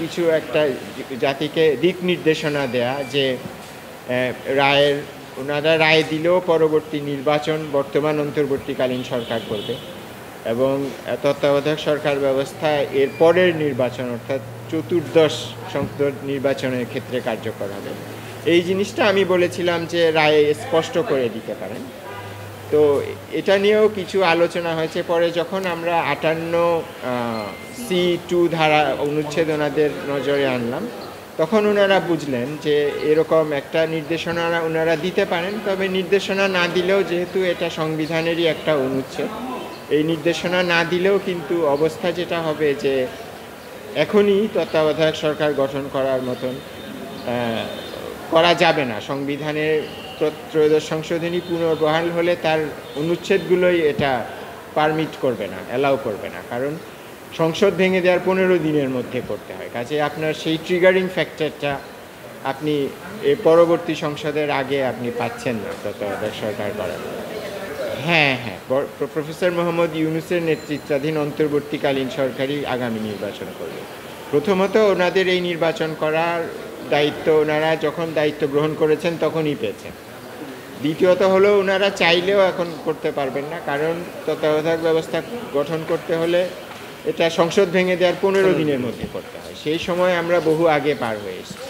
কিছু একটা জাতিকে দিক নির্দেশনা দেয়া যে ওনারা রায় দিলেও পরবর্তী নির্বাচন বর্তমান অন্তর্বর্তীকালীন সরকার করবে এবং তত্ত্বাবধায়ক সরকার ব্যবস্থা এর পরের নির্বাচন অর্থাৎ চতুর্দশ সংসদ নির্বাচনের ক্ষেত্রে কার্যকর হবে। এই জিনিসটা আমি বলেছিলাম যে রায়ে স্পষ্ট করে দিতে পারেন। তো এটা নিয়েও কিছু আলোচনা হয়েছে। পরে যখন আমরা 58C2 ধারা অনুচ্ছেদ ওনাদের নজরে আনলাম, তখন ওনারা বুঝলেন যে এরকম একটা নির্দেশনা ওনারা দিতে পারেন, তবে নির্দেশনা না দিলেও যেহেতু এটা সংবিধানেরই একটা অনুচ্ছেদ, এই নির্দেশনা না দিলেও কিন্তু অবস্থা যেটা হবে যে এখনই তত্ত্বাবধায়ক সরকার গঠন করার মতন করা যাবে না। সংবিধানের ত্রয়োদশ সংশোধনী পুনর্বহাল হলে তার অনুচ্ছেদগুলোই এটা পারমিট করবে না, অ্যালাউ করবে না, কারণ সংসদ ভেঙে দেওয়ার 15 দিনের মধ্যে করতে হয়। কাজে আপনার সেই ট্রিগারিং ফ্যাক্টরটা আপনি পরবর্তী সংসদের আগে আপনি পাচ্ছেন না তত্ত্বাবধায়ক সরকার করার। হ্যাঁ, প্রফেসর মোহাম্মদ ইউনূসের নেতৃত্বাধীন অন্তর্বর্তীকালীন সরকারই আগামী নির্বাচন করবে। প্রথমত ওনাদের এই নির্বাচন করার দায়িত্ব ওনারা যখন দায়িত্ব গ্রহণ করেছেন তখনই পেয়েছেন। দ্বিতীয়ত হলো ওনারা চাইলেও এখন করতে পারবেন না, কারণ তত্ত্বাবধায়ক ব্যবস্থা গঠন করতে হলে এটা সংসদ ভেঙে দেওয়ার 15 দিনের মধ্যে করতে হয়। সেই সময় আমরা বহু আগে পার হয়ে এসেছি।